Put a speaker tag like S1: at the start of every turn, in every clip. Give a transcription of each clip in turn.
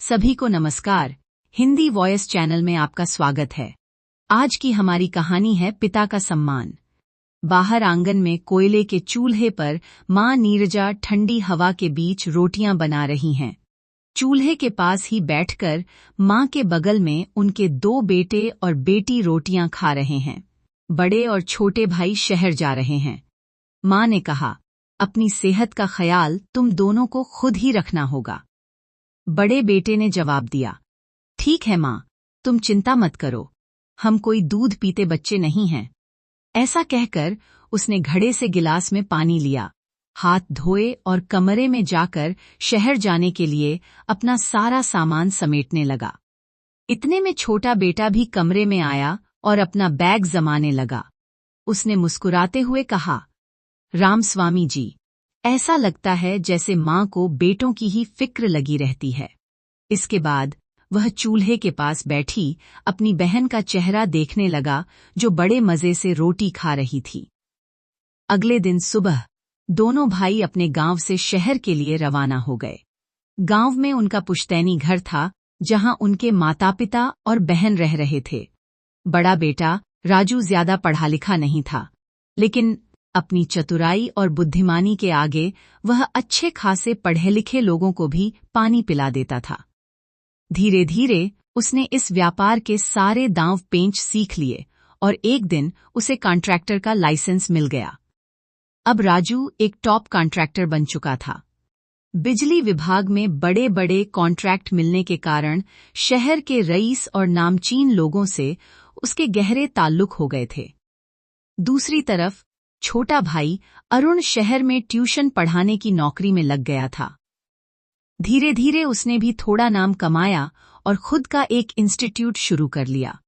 S1: सभी को नमस्कार। हिंदी वॉइस चैनल में आपका स्वागत है। आज की हमारी कहानी है पिता का सम्मान। बाहर आंगन में कोयले के चूल्हे पर माँ नीरजा ठंडी हवा के बीच रोटियां बना रही हैं। चूल्हे के पास ही बैठकर माँ के बगल में उनके 2 बेटे और बेटी रोटियां खा रहे हैं। बड़े और छोटे भाई शहर जा रहे हैं। माँ ने कहा, अपनी सेहत का ख्याल तुम दोनों को खुद ही रखना होगा। बड़े बेटे ने जवाब दिया, ठीक है माँ, तुम चिंता मत करो, हम कोई दूध पीते बच्चे नहीं हैं। ऐसा कहकर उसने घड़े से गिलास में पानी लिया, हाथ धोए और कमरे में जाकर शहर जाने के लिए अपना सारा सामान समेटने लगा। इतने में छोटा बेटा भी कमरे में आया और अपना बैग जमाने लगा। उसने मुस्कुराते हुए कहा, रामस्वामी जी, ऐसा लगता है जैसे माँ को बेटों की ही फिक्र लगी रहती है। इसके बाद वह चूल्हे के पास बैठी अपनी बहन का चेहरा देखने लगा, जो बड़े मजे से रोटी खा रही थी। अगले दिन सुबह दोनों भाई अपने गांव से शहर के लिए रवाना हो गए। गांव में उनका पुश्तैनी घर था, जहां उनके माता पिता और बहन रह रहे थे। बड़ा बेटा राजू ज्यादा पढ़ा लिखा नहीं था, लेकिन अपनी चतुराई और बुद्धिमानी के आगे वह अच्छे खासे पढ़े लिखे लोगों को भी पानी पिला देता था। धीरे धीरे उसने इस व्यापार के सारे दांव पेंच सीख लिए और एक दिन उसे कॉन्ट्रैक्टर का लाइसेंस मिल गया। अब राजू एक टॉप कॉन्ट्रैक्टर बन चुका था। बिजली विभाग में बड़े बड़े कॉन्ट्रैक्ट मिलने के कारण शहर के रईस और नामचीन लोगों से उसके गहरे ताल्लुक हो गए थे। दूसरी तरफ छोटा भाई अरुण शहर में ट्यूशन पढ़ाने की नौकरी में लग गया था। धीरे धीरे उसने भी थोड़ा नाम कमाया और खुद का एक इंस्टीट्यूट शुरू कर लिया।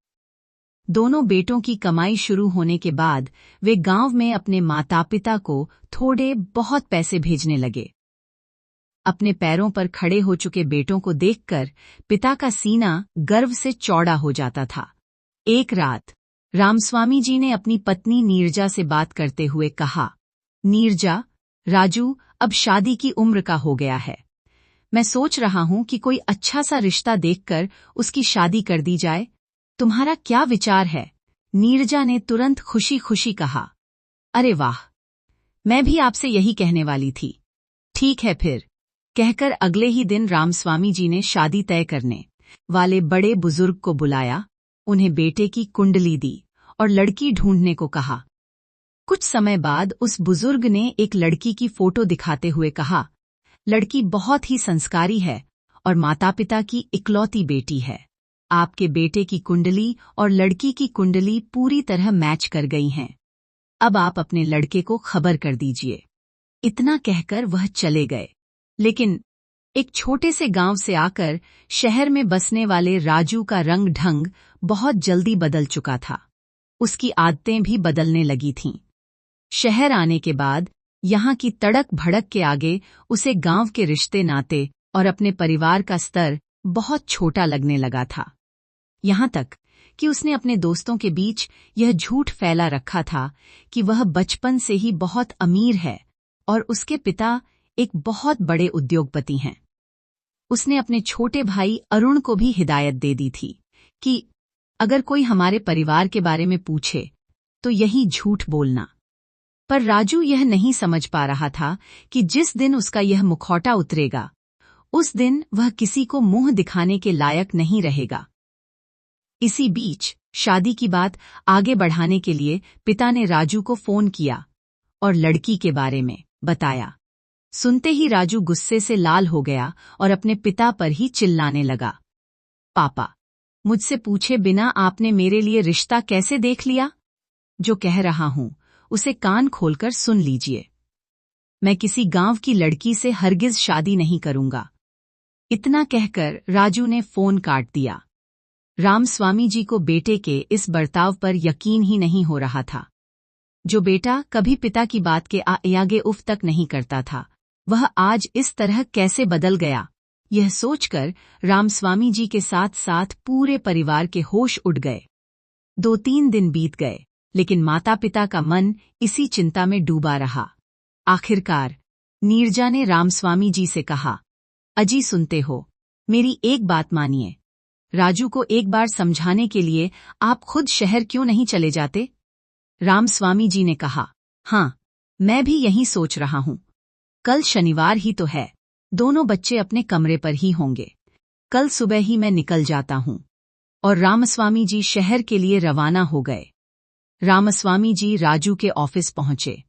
S1: दोनों बेटों की कमाई शुरू होने के बाद वे गांव में अपने माता पिता को थोड़े बहुत पैसे भेजने लगे। अपने पैरों पर खड़े हो चुके बेटों को देखकर पिता का सीना गर्व से चौड़ा हो जाता था। एक रात रामस्वामी जी ने अपनी पत्नी नीरजा से बात करते हुए कहा, नीरजा, राजू अब शादी की उम्र का हो गया है। मैं सोच रहा हूं कि कोई अच्छा सा रिश्ता देखकर उसकी शादी कर दी जाए। तुम्हारा क्या विचार है? नीरजा ने तुरंत खुशी खुशी कहा, अरे वाह, मैं भी आपसे यही कहने वाली थी। ठीक है फिर, कहकर अगले ही दिन रामस्वामी जी ने शादी तय करने वाले बड़े बुजुर्ग को बुलाया, उन्हें बेटे की कुंडली दी और लड़की ढूंढने को कहा। कुछ समय बाद उस बुजुर्ग ने एक लड़की की फोटो दिखाते हुए कहा, लड़की बहुत ही संस्कारी है और माता पिता की इकलौती बेटी है। आपके बेटे की कुंडली और लड़की की कुंडली पूरी तरह मैच कर गई हैं। अब आप अपने लड़के को खबर कर दीजिए। इतना कहकर वह चले गए। लेकिन एक छोटे से गांव से आकर शहर में बसने वाले राजू का रंग ढंग बहुत जल्दी बदल चुका था। उसकी आदतें भी बदलने लगी थीं। शहर आने के बाद यहाँ की तड़क भड़क के आगे उसे गांव के रिश्ते नाते और अपने परिवार का स्तर बहुत छोटा लगने लगा था। यहाँ तक कि उसने अपने दोस्तों के बीच यह झूठ फैला रखा था कि वह बचपन से ही बहुत अमीर है और उसके पिता एक बहुत बड़े उद्योगपति हैं। उसने अपने छोटे भाई अरुण को भी हिदायत दे दी थी कि अगर कोई हमारे परिवार के बारे में पूछे तो यही झूठ बोलना। पर राजू यह नहीं समझ पा रहा था कि जिस दिन उसका यह मुखौटा उतरेगा, उस दिन वह किसी को मुंह दिखाने के लायक नहीं रहेगा। इसी बीच शादी की बात आगे बढ़ाने के लिए पिता ने राजू को फोन किया और लड़की के बारे में बताया। सुनते ही राजू गुस्से से लाल हो गया और अपने पिता पर ही चिल्लाने लगा, पापा, मुझसे पूछे बिना आपने मेरे लिए रिश्ता कैसे देख लिया? जो कह रहा हूं उसे कान खोलकर सुन लीजिए। मैं किसी गांव की लड़की से हरगिज शादी नहीं करूंगा। इतना कहकर राजू ने फोन काट दिया। रामस्वामी जी को बेटे के इस बर्ताव पर यकीन ही नहीं हो रहा था। जो बेटा कभी पिता की बात के आगे उफ तक नहीं करता था, वह आज इस तरह कैसे बदल गया? यह सोचकर रामस्वामी जी के साथ साथ पूरे परिवार के होश उड़ गए। 2-3 दिन बीत गए, लेकिन माता पिता का मन इसी चिंता में डूबा रहा। आखिरकार नीरजा ने रामस्वामी जी से कहा, अजी सुनते हो, मेरी एक बात मानिए, राजू को एक बार समझाने के लिए आप खुद शहर क्यों नहीं चले जाते? रामस्वामी जी ने कहा, हाँ, मैं भी यही सोच रहा हूँ। कल शनिवार ही तो है, दोनों बच्चे अपने कमरे पर ही होंगे। कल सुबह ही मैं निकल जाता हूँ। और रामस्वामी जी शहर के लिए रवाना हो गए। रामस्वामी जी राजू के ऑफिस पहुंचे।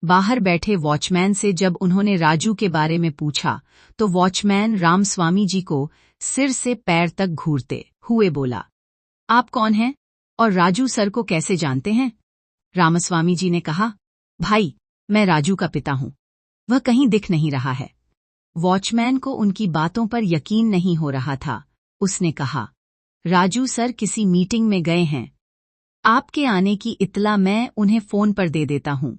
S1: बाहर बैठे वॉचमैन से जब उन्होंने राजू के बारे में पूछा, तो वॉचमैन रामस्वामी जी को सिर से पैर तक घूरते हुए बोला, आप कौन हैं और राजू सर को कैसे जानते हैं? रामस्वामी जी ने कहा, भाई, मैं राजू का पिता हूं, वह कहीं दिख नहीं रहा है। वॉचमैन को उनकी बातों पर यकीन नहीं हो रहा था। उसने कहा, राजू सर किसी मीटिंग में गए हैं, आपके आने की इत्तला मैं उन्हें फोन पर दे देता हूं।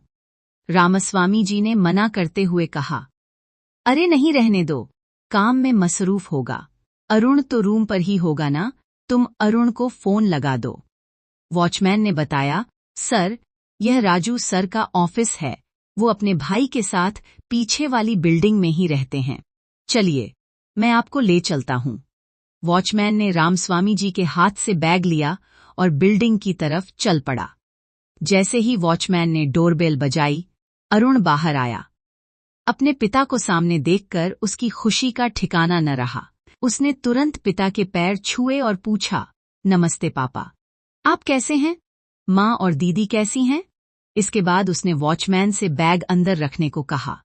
S1: रामस्वामी जी ने मना करते हुए कहा, अरे नहीं, रहने दो, काम में मसरूफ होगा। अरुण तो रूम पर ही होगा ना, तुम अरुण को फोन लगा दो। वॉचमैन ने बताया, सर, यह राजू सर का ऑफिस है, वो अपने भाई के साथ पीछे वाली बिल्डिंग में ही रहते हैं। चलिए, मैं आपको ले चलता हूं। वॉचमैन ने रामस्वामी जी के हाथ से बैग लिया और बिल्डिंग की तरफ चल पड़ा। जैसे ही वॉचमैन ने डोरबेल बजाई, अरुण बाहर आया। अपने पिता को सामने देखकर उसकी खुशी का ठिकाना न रहा। उसने तुरंत पिता के पैर छुए और पूछा, नमस्ते पापा, आप कैसे हैं? माँ और दीदी कैसी हैं? इसके बाद उसने वॉचमैन से बैग अंदर रखने को कहा।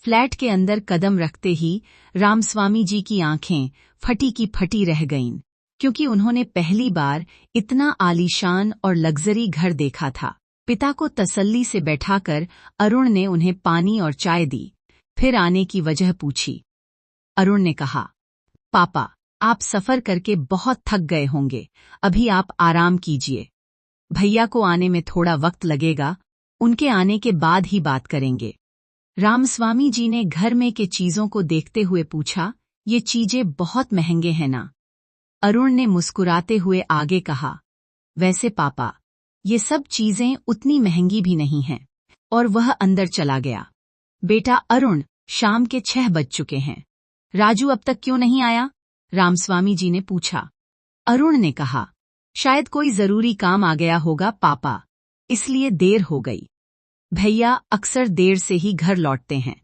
S1: फ्लैट के अंदर कदम रखते ही रामस्वामी जी की आंखें फटी की फटी रह गईं, क्योंकि उन्होंने पहली बार इतना आलीशान और लग्जरी घर देखा था। पिता को तसल्ली से बैठाकर अरुण ने उन्हें पानी और चाय दी, फिर आने की वजह पूछी। अरुण ने कहा, पापा, आप सफर करके बहुत थक गए होंगे, अभी आप आराम कीजिए। भैया को आने में थोड़ा वक्त लगेगा, उनके आने के बाद ही बात करेंगे। रामस्वामी जी ने घर में के चीजों को देखते हुए पूछा, ये चीजें बहुत महंगे हैं ना? अरुण ने मुस्कुराते हुए आगे कहा, वैसे पापा, ये सब चीजें उतनी महंगी भी नहीं हैं। और वह अंदर चला गया। बेटा अरुण, शाम के 6 बज चुके हैं, राजू अब तक क्यों नहीं आया? रामस्वामी जी ने पूछा। अरुण ने कहा, शायद कोई जरूरी काम आ गया होगा पापा, इसलिए देर हो गई। भैया अक्सर देर से ही घर लौटते हैं।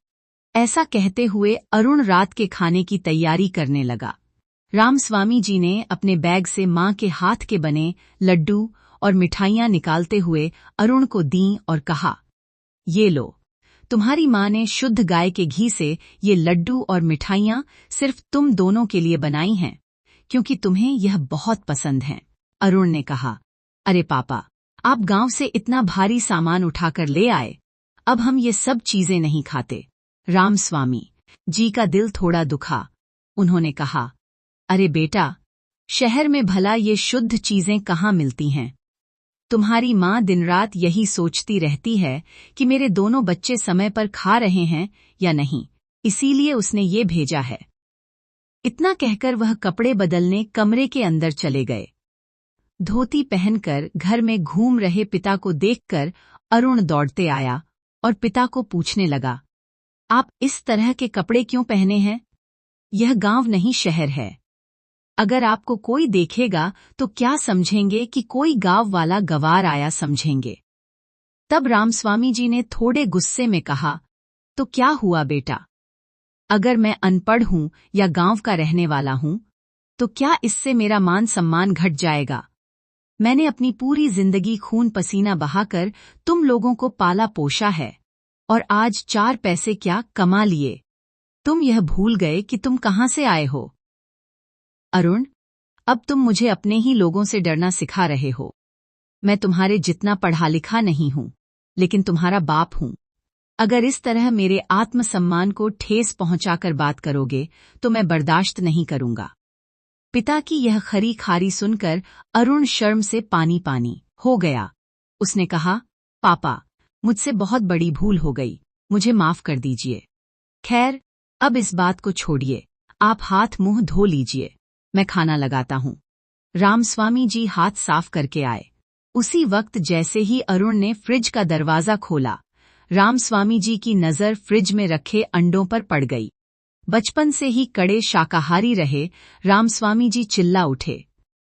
S1: ऐसा कहते हुए अरुण रात के खाने की तैयारी करने लगा। रामस्वामी जी ने अपने बैग से माँ के हाथ के बने लड्डू और मिठाइयाँ निकालते हुए अरुण को दीं और कहा, ये लो, तुम्हारी माँ ने शुद्ध गाय के घी से ये लड्डू और मिठाइयाँ सिर्फ तुम दोनों के लिए बनाई हैं, क्योंकि तुम्हें यह बहुत पसंद हैं। अरुण ने कहा, अरे पापा, आप गांव से इतना भारी सामान उठाकर ले आए, अब हम ये सब चीजें नहीं खाते। रामस्वामी जी का दिल थोड़ा दुखा। उन्होंने कहा, अरे बेटा, शहर में भला ये शुद्ध चीजें कहाँ मिलती हैं? तुम्हारी माँ दिन रात यही सोचती रहती है कि मेरे दोनों बच्चे समय पर खा रहे हैं या नहीं, इसीलिए उसने ये भेजा है। इतना कहकर वह कपड़े बदलने कमरे के अंदर चले गए। धोती पहनकर घर में घूम रहे पिता को देखकर अरुण दौड़ते आया और पिता को पूछने लगा, आप इस तरह के कपड़े क्यों पहने हैं? यह गांव नहीं, शहर है। अगर आपको कोई देखेगा तो क्या समझेंगे कि कोई गांव वाला गवार आया समझेंगे। तब रामस्वामी जी ने थोड़े गुस्से में कहा, तो क्या हुआ बेटा? अगर मैं अनपढ़ हूं या गांव का रहने वाला हूं, तो क्या इससे मेरा मान सम्मान घट जाएगा? मैंने अपनी पूरी जिंदगी खून पसीना बहाकर तुम लोगों को पाला पोषा है, और आज 4 पैसे क्या कमा लिए, तुम यह भूल गए कि तुम कहां से आए हो? अरुण, अब तुम मुझे अपने ही लोगों से डरना सिखा रहे हो। मैं तुम्हारे जितना पढ़ा लिखा नहीं हूं, लेकिन तुम्हारा बाप हूं। अगर इस तरह मेरे आत्मसम्मान को ठेस पहुंचाकर बात करोगे तो मैं बर्दाश्त नहीं करूंगा। पिता की यह खरी खारी सुनकर अरुण शर्म से पानी पानी हो गया। उसने कहा, पापा, मुझसे बहुत बड़ी भूल हो गई, मुझे माफ कर दीजिए। खैर, अब इस बात को छोड़िए, आप हाथ मुंह धो लीजिए, मैं खाना लगाता हूँ। रामस्वामी जी हाथ साफ करके आए। उसी वक्त जैसे ही अरुण ने फ्रिज का दरवाजा खोला, रामस्वामी जी की नजर फ्रिज में रखे अंडों पर पड़ गई। बचपन से ही कड़े शाकाहारी रहे रामस्वामी जी चिल्ला उठे,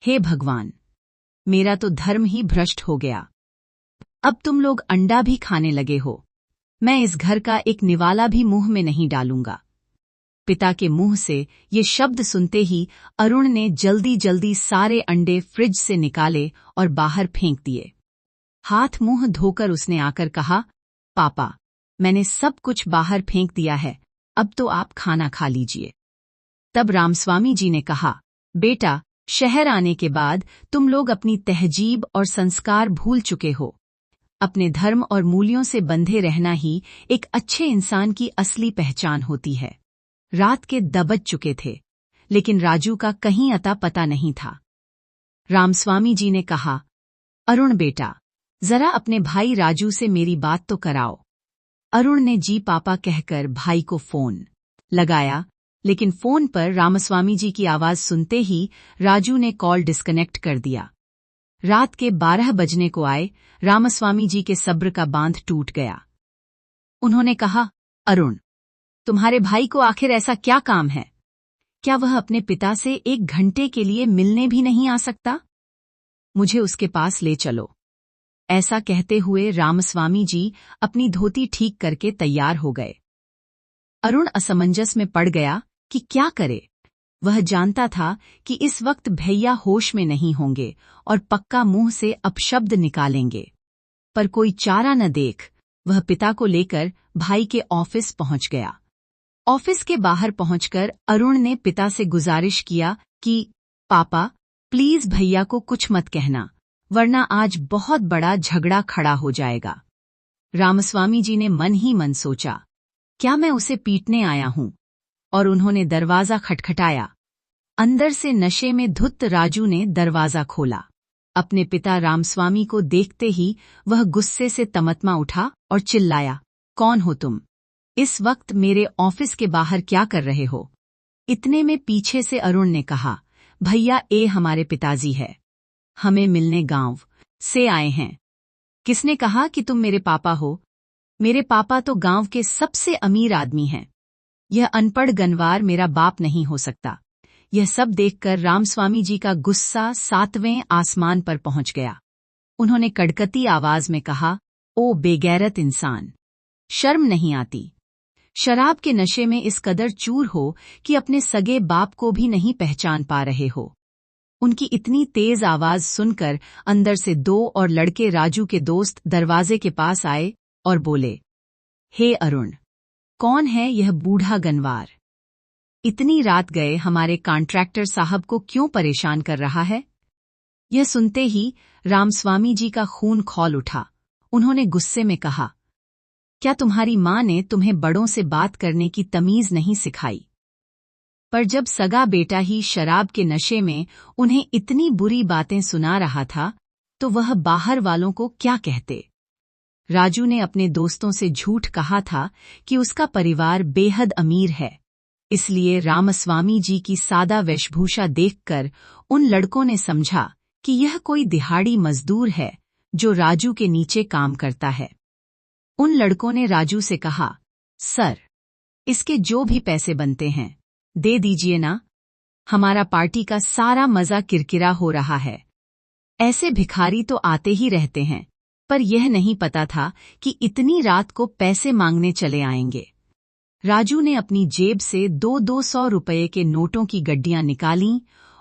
S1: हे भगवान, मेरा तो धर्म ही भ्रष्ट हो गया। अब तुम लोग अंडा भी खाने लगे हो। मैं इस घर का एक निवाला भी मुंह में नहीं डालूंगा। पिता के मुंह से ये शब्द सुनते ही अरुण ने जल्दी जल्दी सारे अंडे फ्रिज से निकाले और बाहर फेंक दिए। हाथ मुंह धोकर उसने आकर कहा, पापा, मैंने सब कुछ बाहर फेंक दिया है, अब तो आप खाना खा लीजिए। तब रामस्वामी जी ने कहा, बेटा, शहर आने के बाद तुम लोग अपनी तहजीब और संस्कार भूल चुके हो। अपने धर्म और मूल्यों से बंधे रहना ही एक अच्छे इंसान की असली पहचान होती है। रात के दबज चुके थे, लेकिन राजू का कहीं अता पता नहीं था। रामस्वामी जी ने कहा, अरुण बेटा, जरा अपने भाई राजू से मेरी बात तो कराओ। अरुण ने जी पापा कहकर भाई को फोन लगाया, लेकिन फोन पर रामस्वामी जी की आवाज सुनते ही राजू ने कॉल डिस्कनेक्ट कर दिया। रात के 12 बजने को आए, रामस्वामी जी के सब्र का बांध टूट गया। उन्होंने कहा, अरुण, तुम्हारे भाई को आखिर ऐसा क्या काम है? क्या वह अपने पिता से 1 घंटे के लिए मिलने भी नहीं आ सकता? मुझे उसके पास ले चलो। ऐसा कहते हुए रामस्वामी जी अपनी धोती ठीक करके तैयार हो गए। अरुण असमंजस में पड़ गया कि क्या करे। वह जानता था कि इस वक्त भैया होश में नहीं होंगे और पक्का मुंह से अपशब्द निकालेंगे, पर कोई चारा न देख वह पिता को लेकर भाई के ऑफिस पहुंच गया। ऑफिस के बाहर पहुंचकर अरुण ने पिता से गुजारिश किया कि पापा, प्लीज भैया को कुछ मत कहना, वरना आज बहुत बड़ा झगड़ा खड़ा हो जाएगा। रामस्वामी जी ने मन ही मन सोचा, क्या मैं उसे पीटने आया हूं? और उन्होंने दरवाजा खटखटाया। अंदर से नशे में धुत राजू ने दरवाजा खोला। अपने पिता रामस्वामी को देखते ही वह गुस्से से तमतमा उठा और चिल्लाया, कौन हो तुम? इस वक्त मेरे ऑफिस के बाहर क्या कर रहे हो? इतने में पीछे से अरुण ने कहा, भैया, ये हमारे पिताजी है, हमें मिलने गांव से आए हैं। किसने कहा कि तुम मेरे पापा हो? मेरे पापा तो गांव के सबसे अमीर आदमी हैं। यह अनपढ़ गनवार मेरा बाप नहीं हो सकता। यह सब देखकर रामस्वामी जी का गुस्सा 7वें आसमान पर पहुंच गया। उन्होंने कड़कती आवाज में कहा, ओ बेगैरत इंसान, शर्म नहीं आती? शराब के नशे में इस कदर चूर हो कि अपने सगे बाप को भी नहीं पहचान पा रहे हो। उनकी इतनी तेज आवाज सुनकर अंदर से 2 और लड़के राजू के दोस्त दरवाजे के पास आए और बोले, हे अरुण, कौन है यह बूढ़ा गनवार? इतनी रात गए हमारे कॉन्ट्रैक्टर साहब को क्यों परेशान कर रहा है? यह सुनते ही रामस्वामी जी का खून खौल उठा। उन्होंने गुस्से में कहा, क्या तुम्हारी मां ने तुम्हें बड़ों से बात करने की तमीज नहीं सिखाई? पर जब सगा बेटा ही शराब के नशे में उन्हें इतनी बुरी बातें सुना रहा था, तो वह बाहर वालों को क्या कहते? राजू ने अपने दोस्तों से झूठ कहा था कि उसका परिवार बेहद अमीर है, इसलिए रामस्वामी जी की सादा वेशभूषा देखकर उन लड़कों ने समझा कि यह कोई दिहाड़ी मजदूर है जो राजू के नीचे काम करता है। उन लड़कों ने राजू से कहा, सर, इसके जो भी पैसे बनते हैं दे दीजिए ना, हमारा पार्टी का सारा मजा किरकिरा हो रहा है। ऐसे भिखारी तो आते ही रहते हैं, पर यह नहीं पता था कि इतनी रात को पैसे मांगने चले आएंगे। राजू ने अपनी जेब से 200 रुपये के नोटों की गड्डियां निकालीं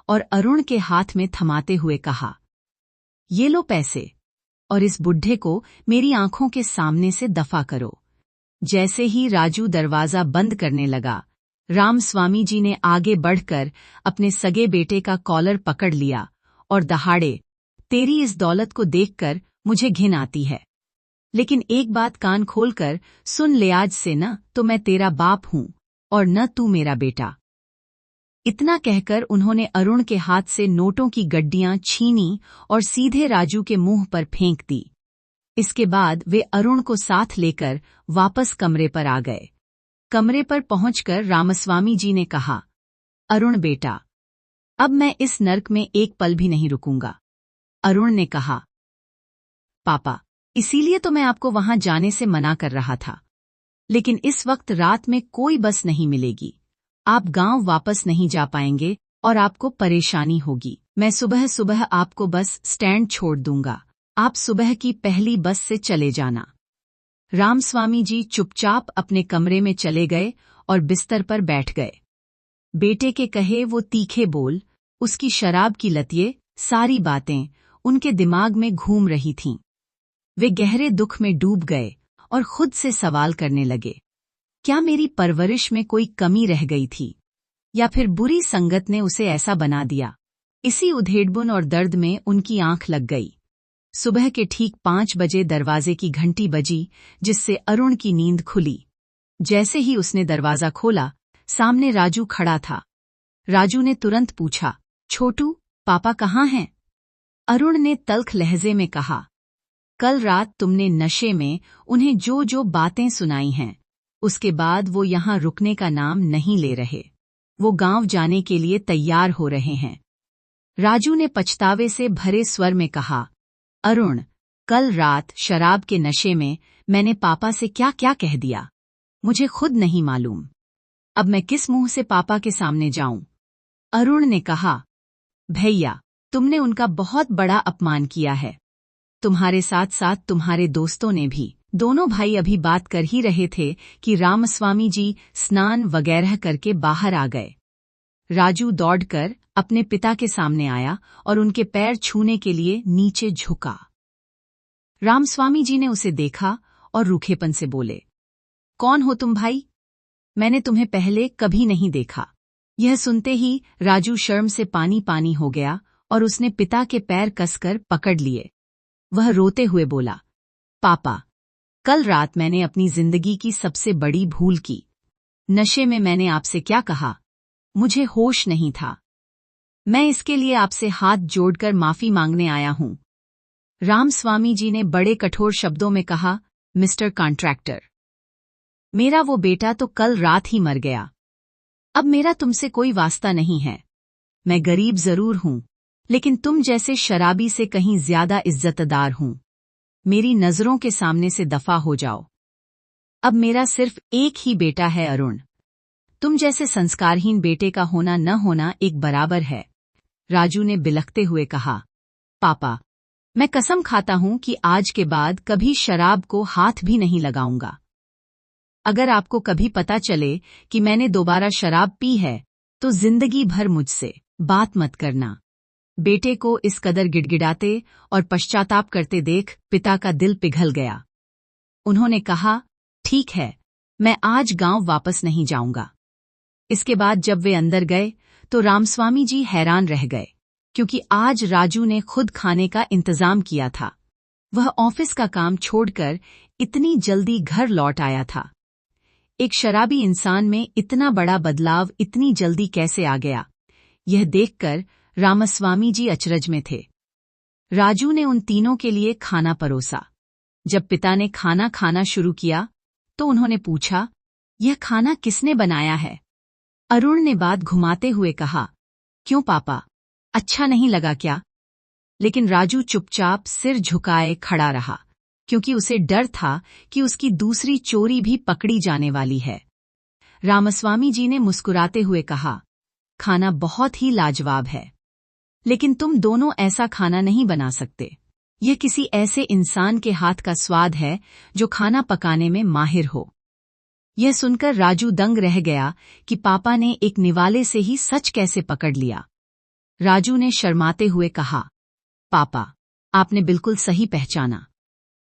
S1: और अरुण के हाथ में थमाते हुए कहा, ये लो पैसे, और इस बुढ़े को मेरी आंखों के सामने से दफा करो। जैसे ही राजू दरवाजा बंद करने लगा, रामस्वामी जी ने आगे बढ़कर अपने सगे बेटे का कॉलर पकड़ लिया और दहाड़े, तेरी इस दौलत को देखकर मुझे घिन आती है, लेकिन एक बात कान खोलकर सुन ले, आज से न तो मैं तेरा बाप हूं और न तू मेरा बेटा। इतना कहकर उन्होंने अरुण के हाथ से नोटों की गड्डियां छीनी और सीधे राजू के मुंह पर फेंक दी। इसके बाद वे अरुण को साथ लेकर वापस कमरे पर आ गए। कमरे पर पहुंचकर रामस्वामी जी ने कहा, अरुण बेटा, अब मैं इस नर्क में एक पल भी नहीं रुकूंगा। अरुण ने कहा, पापा, इसीलिए तो मैं आपको वहां जाने से मना कर रहा था, लेकिन इस वक्त रात में कोई बस नहीं मिलेगी, आप गांव वापस नहीं जा पाएंगे और आपको परेशानी होगी। मैं सुबह सुबह आपको बस स्टैंड छोड़ दूंगा। आप सुबह की पहली बस से चले जाना। रामस्वामी जी चुपचाप अपने कमरे में चले गए और बिस्तर पर बैठ गए। बेटे के कहे वो तीखे बोल, उसकी शराब की लतिये, सारी बातें उनके दिमाग में घूम रही थीं। वे गहरे दुख में डूब गए और खुद से सवाल करने लगे, क्या मेरी परवरिश में कोई कमी रह गई थी, या फिर बुरी संगत ने उसे ऐसा बना दिया? इसी उधेड़बुन और दर्द में उनकी आंख लग गई। सुबह के ठीक 5 बजे दरवाजे की घंटी बजी, जिससे अरुण की नींद खुली। जैसे ही उसने दरवाजा खोला, सामने राजू खड़ा था। राजू ने तुरंत पूछा, छोटू, पापा कहाँ हैं? अरुण ने तल्ख लहजे में कहा, कल रात तुमने नशे में उन्हें जो जो बातें सुनाई हैं, उसके बाद वो यहाँ रुकने का नाम नहीं ले रहे। वो गांव जाने के लिए तैयार हो रहे हैं। राजू ने पछतावे से भरे स्वर में कहा, अरुण, कल रात शराब के नशे में मैंने पापा से क्या क्या कह दिया, मुझे खुद नहीं मालूम। अब मैं किस मुंह से पापा के सामने जाऊं? अरुण ने कहा, भैया, तुमने उनका बहुत बड़ा अपमान किया है। तुम्हारे साथ साथ तुम्हारे दोस्तों ने भी। दोनों भाई अभी बात कर ही रहे थे कि रामस्वामी जी स्नान वगैरह करके बाहर आ गए। राजू दौड़कर अपने पिता के सामने आया और उनके पैर छूने के लिए नीचे झुका। रामस्वामी जी ने उसे देखा और रूखेपन से बोले, कौन हो तुम भाई? मैंने तुम्हें पहले कभी नहीं देखा। यह सुनते ही राजू शर्म से पानी पानी हो गया और उसने पिता के पैर कसकर पकड़ लिए। वह रोते हुए बोला, पापा, कल रात मैंने अपनी जिंदगी की सबसे बड़ी भूल की। नशे में मैंने आपसे क्या कहा, मुझे होश नहीं था। मैं इसके लिए आपसे हाथ जोड़कर माफी मांगने आया हूं। रामस्वामी जी ने बड़े कठोर शब्दों में कहा, मिस्टर कॉन्ट्रैक्टर, मेरा वो बेटा तो कल रात ही मर गया। अब मेरा तुमसे कोई वास्ता नहीं है। मैं गरीब जरूर हूं, लेकिन तुम जैसे शराबी से कहीं ज्यादा इज्जतदार हूं। मेरी नजरों के सामने से दफा हो जाओ। अब मेरा सिर्फ एक ही बेटा है अरुण। तुम जैसे संस्कारहीन बेटे का होना न होना एक बराबर है। राजू ने बिलखते हुए कहा, पापा, मैं कसम खाता हूं कि आज के बाद कभी शराब को हाथ भी नहीं लगाऊंगा। अगर आपको कभी पता चले कि मैंने दोबारा शराब पी है, तो जिंदगी भर मुझसे बात मत करना। बेटे को इस कदर गिड़गिड़ाते और पश्चाताप करते देख पिता का दिल पिघल गया। उन्होंने कहा, ठीक है, मैं आज गांव वापस नहीं जाऊंगा। इसके बाद जब वे अंदर गए तो रामस्वामी जी हैरान रह गए, क्योंकि आज राजू ने खुद खाने का इंतजाम किया था। वह ऑफिस का काम छोड़कर इतनी जल्दी घर लौट आया था। एक शराबी इंसान में इतना बड़ा बदलाव इतनी जल्दी कैसे आ गया, यह देखकर रामस्वामी जी अचरज में थे। राजू ने उन तीनों के लिए खाना परोसा। जब पिता ने खाना खाना शुरू किया तो उन्होंने पूछा, यह खाना किसने बनाया है? अरुण ने बात घुमाते हुए कहा, क्यों पापा, अच्छा नहीं लगा क्या? लेकिन राजू चुपचाप सिर झुकाए खड़ा रहा, क्योंकि उसे डर था कि उसकी दूसरी चोरी भी पकड़ी जाने वाली है। रामस्वामी जी ने मुस्कुराते हुए कहा, खाना बहुत ही लाजवाब है, लेकिन तुम दोनों ऐसा खाना नहीं बना सकते। यह किसी ऐसे इंसान के हाथ का स्वाद है जो खाना पकाने में माहिर हो। यह सुनकर राजू दंग रह गया कि पापा ने एक निवाले से ही सच कैसे पकड़ लिया। राजू ने शर्माते हुए कहा, पापा, आपने बिल्कुल सही पहचाना।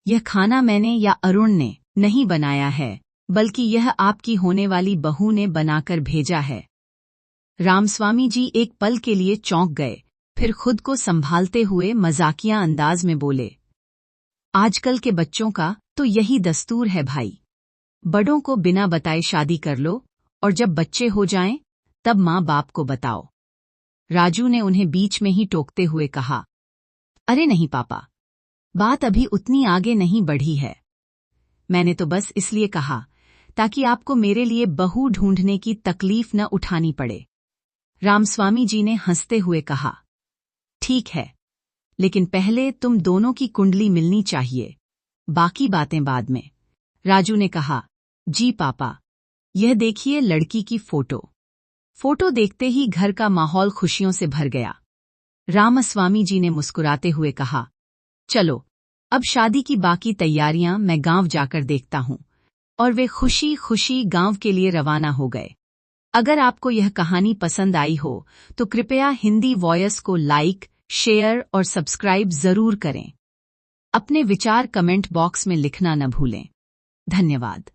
S1: यह खाना मैंने या अरुण ने नहीं बनाया है, बल्कि यह आपकी होने वाली बहू ने बनाकर भेजा है। रामस्वामी जी एक पल के लिए चौंक गए, फिर खुद को संभालते हुए मजाकिया अंदाज में बोले, आजकल के बच्चों का तो यही दस्तूर है भाई। बड़ों को बिना बताए शादी कर लो और जब बच्चे हो जाएं, तब माँ बाप को बताओ। राजू ने उन्हें बीच में ही टोकते हुए कहा, अरे नहीं पापा, बात अभी उतनी आगे नहीं बढ़ी है। मैंने तो बस इसलिए कहा ताकि आपको मेरे लिए बहू ढूंढने की तकलीफ न उठानी पड़े। रामस्वामी जी ने हंसते हुए कहा, ठीक है, लेकिन पहले तुम दोनों की कुंडली मिलनी चाहिए, बाकी बातें बाद में। राजू ने कहा, जी पापा, यह देखिए लड़की की फोटो। फोटो देखते ही घर का माहौल खुशियों से भर गया। रामास्वामी जी ने मुस्कुराते हुए कहा, चलो अब शादी की बाकी तैयारियां मैं गांव जाकर देखता हूं। और वे खुशी खुशी गांव के लिए रवाना हो गए। अगर आपको यह कहानी पसंद आई हो तो कृपया हिंदी वॉयस को लाइक, शेयर और सब्सक्राइब जरूर करें। अपने विचार कमेंट बॉक्स में लिखना न भूलें। धन्यवाद।